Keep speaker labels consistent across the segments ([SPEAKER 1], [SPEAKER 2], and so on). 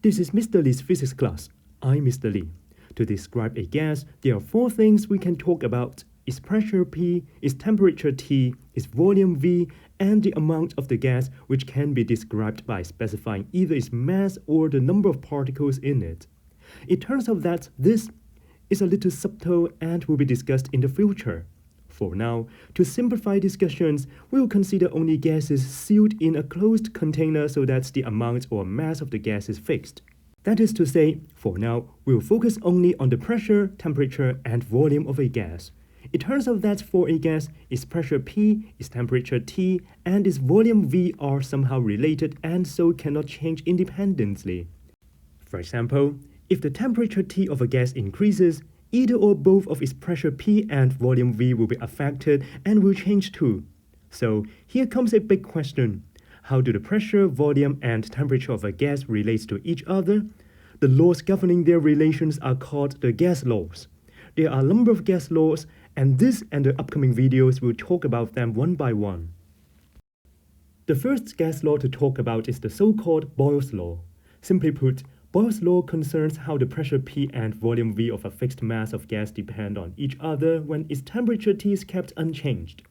[SPEAKER 1] This is Mr. Lee's physics class. I'm Mr. Lee. To describe a gas, there are four things we can talk about: its pressure P, its temperature T, its volume V, and the amount of the gas, which can be described by specifying either its mass or the number of particles in it. It turns out that this is a little subtle and will be discussed in the future. For now, to simplify discussions, we will consider only gases sealed in a closed container so that the amount or mass of the gas is fixed. That is to say, for now, we will focus only on the pressure, temperature, and volume of a gas. It turns out that for a gas, its pressure P, its temperature T, and its volume V are somehow related and so cannot change independently. For example, if the temperature T of a gas increases, either or both of its pressure P and volume V will be affected and will change too. So here comes a big question. How do the pressure, volume, and temperature of a gas relate to each other? The laws governing their relations are called the gas laws. There are a number of gas laws, and this and the upcoming videos will talk about them one by one. The first gas law to talk about is the so-called Boyle's law. Simply put, Boyle's law concerns how the pressure P and volume V of a fixed mass of gas depend on each other when its temperature T is kept unchanged.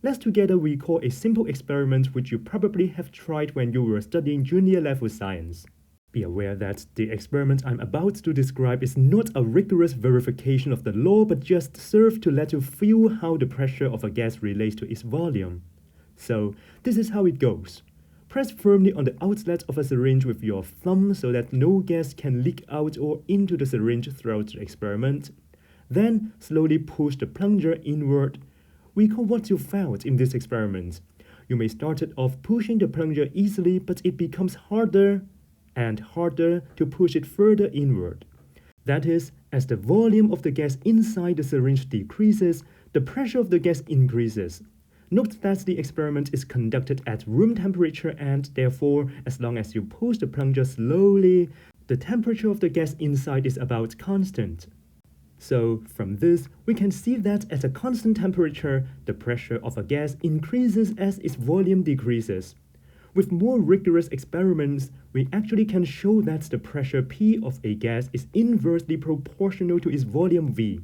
[SPEAKER 1] Let's together recall a simple experiment which you probably have tried when you were studying junior level science. Be aware that the experiment I'm about to describe is not a rigorous verification of the law but just serves to let you feel how the pressure of a gas relates to its volume. So, this is how it goes. Press firmly on the outlet of a syringe with your thumb so that no gas can leak out or into the syringe throughout the experiment. Then, slowly push the plunger inward. Recall what you felt in this experiment. You may start off pushing the plunger easily, but it becomes harder and harder to push it further inward. That is, as the volume of the gas inside the syringe decreases, the pressure of the gas increases. Note that the experiment is conducted at room temperature and therefore, as long as you push the plunger slowly, the temperature of the gas inside is about constant. So, from this, we can see that at a constant temperature, the pressure of a gas increases as its volume decreases. With more rigorous experiments, we actually can show that the pressure P of a gas is inversely proportional to its volume V.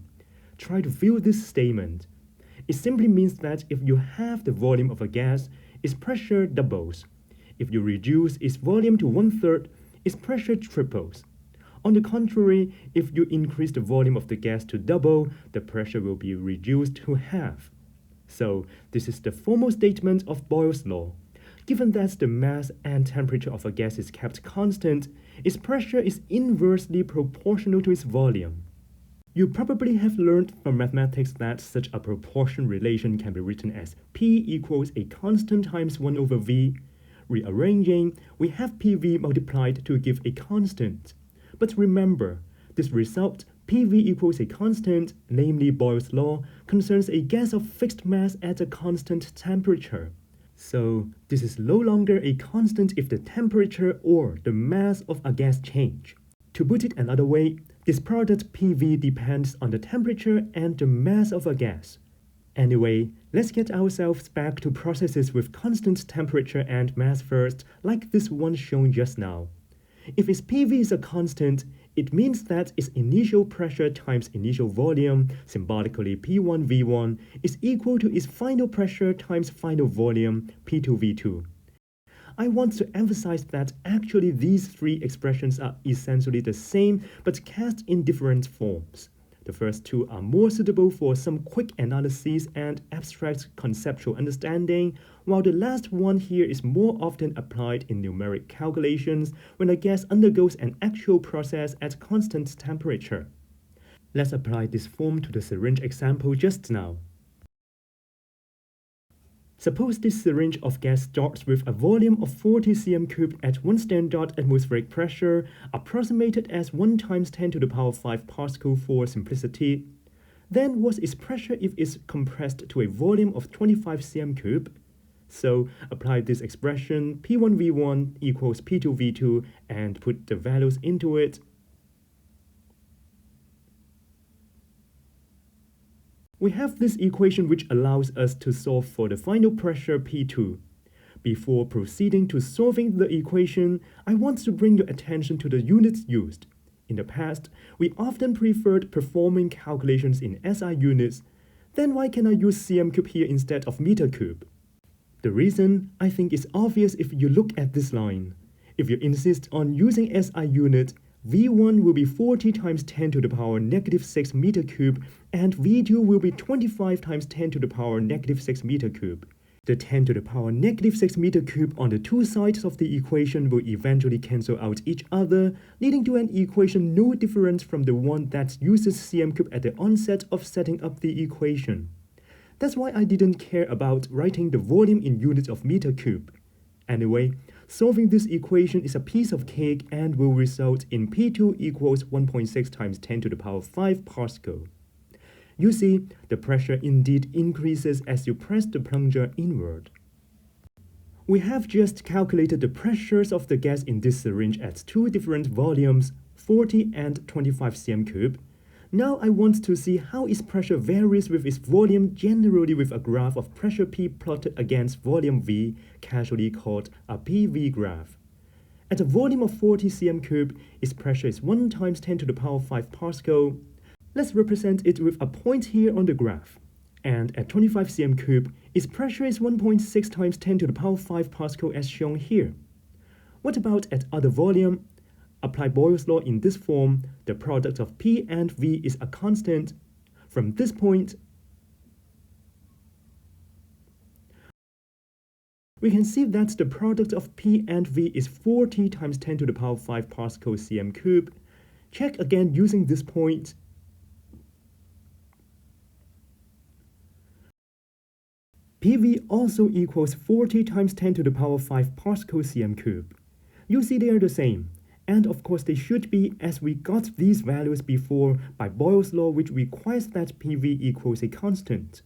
[SPEAKER 1] Try to feel this statement. It simply means that if you halve the volume of a gas, its pressure doubles. If you reduce its volume to 1/3, its pressure triples. On the contrary, if you increase the volume of the gas to double, the pressure will be reduced to half. So, this is the formal statement of Boyle's law. Given that the mass and temperature of a gas is kept constant, its pressure is inversely proportional to its volume. You probably have learned from mathematics that such a proportion relation can be written as P equals a constant times 1/V. Rearranging, we have PV multiplied to give a constant. But remember, this result, PV equals a constant, namely Boyle's law, concerns a gas of fixed mass at a constant temperature. So, this is no longer a constant if the temperature or the mass of a gas change. To put it another way, this product PV depends on the temperature and the mass of a gas. Anyway, let's get ourselves back to processes with constant temperature and mass first, like this one shown just now. If its PV is a constant, it means that its initial pressure times initial volume, symbolically P1V1, is equal to its final pressure times final volume, P2V2. I want to emphasize that actually these three expressions are essentially the same but cast in different forms. The first two are more suitable for some quick analyses and abstract conceptual understanding, while the last one here is more often applied in numeric calculations when a gas undergoes an actual process at constant temperature. Let's apply this form to the syringe example just now. Suppose this syringe of gas starts with a volume of 40 cm3 at 1 standard atmospheric pressure, approximated as 1 × 10⁵ pascal for simplicity. Then what's its pressure if it's compressed to a volume of 25 cm3? So apply this expression P1V1 equals P2V2 and put the values into it. We have this equation which allows us to solve for the final pressure P2. Before proceeding to solving the equation, I want to bring your attention to the units used. In the past, we often preferred performing calculations in SI units. Then why can I use cm cube here instead of meter cube? The reason, I think, is obvious if you look at this line. If you insist on using SI unit, V1 will be 40 times 10 to the power negative 6 meter cube, and V2 will be 25 times 10 to the power negative 6 meter cube. The 10 to the power negative 6 meter cube on the two sides of the equation will eventually cancel out each other, leading to an equation no different from the one that uses cm cube at the onset of setting up the equation. That's why I didn't care about writing the volume in units of meter cube. Anyway, solving this equation is a piece of cake and will result in P2 equals 1.6 times 10 to the power 5 Pascal. You see, the pressure indeed increases as you press the plunger inward. We have just calculated the pressures of the gas in this syringe at two different volumes, 40 and 25 cm cube. Now I want to see how its pressure varies with its volume, generally with a graph of pressure P plotted against volume V, casually called a PV graph. At a volume of 40 cm cube, its pressure is 1 times 10 to the power 5 Pascal. Let's represent it with a point here on the graph. And at 25 cm cube, its pressure is 1.6 times 10 to the power 5 Pascal as shown here. What about at other volume? Apply Boyle's law in this form, the product of P and V is a constant. From this point, we can see that the product of P and V is 40 times 10 to the power 5 Pascal cm cube. Check again using this point. PV also equals 40 times 10 to the power 5 Pascal cm cube. You see they are the same. And of course they should be, as we got these values before by Boyle's law, which requires that PV equals a constant.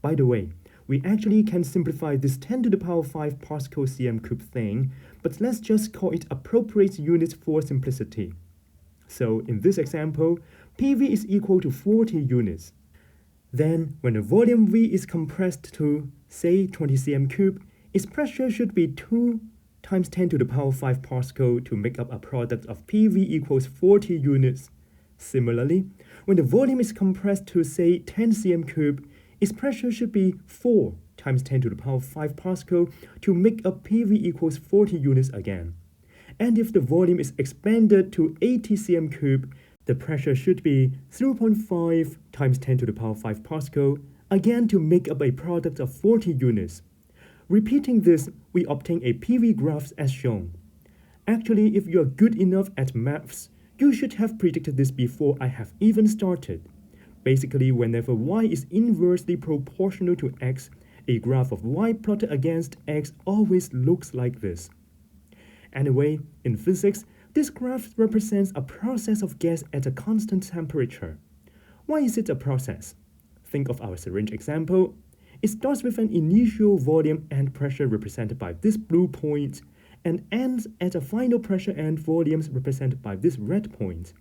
[SPEAKER 1] By the way, we actually can simplify this 10 to the power 5 Pascal cm cube thing, but let's just call it appropriate units for simplicity. So in this example, PV is equal to 40 units. Then, when the volume V is compressed to, say, 20 cm cube, its pressure should be 2 times 10 to the power 5 Pascal to make up a product of PV equals 40 units. Similarly, when the volume is compressed to, say, 10 cm cube, its pressure should be 4 times 10 to the power 5 Pascal to make up PV equals 40 units again. And if the volume is expanded to 80 cm cube, the pressure should be 0.5 times 10 to the power 5 Pascal, again to make up a product of 40 units. Repeating this, we obtain a PV graph as shown. Actually, if you are good enough at maths, you should have predicted this before I have even started. Basically, whenever y is inversely proportional to x, a graph of y plotted against x always looks like this. Anyway, in physics, this graph represents a process of gas at a constant temperature. Why is it a process? Think of our syringe example. It starts with an initial volume and pressure represented by this blue point, and ends at a final pressure and volumes represented by this red point.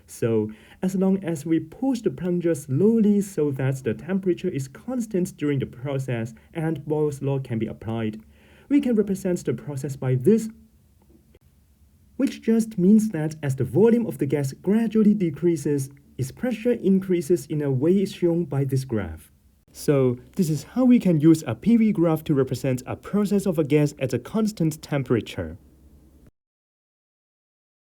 [SPEAKER 1] So, as long as we push the plunger slowly so that the temperature is constant during the process and Boyle's law can be applied, we can represent the process by this, which just means that as the volume of the gas gradually decreases, its pressure increases in a way shown by this graph. So, this is how we can use a PV graph to represent a process of a gas at a constant temperature.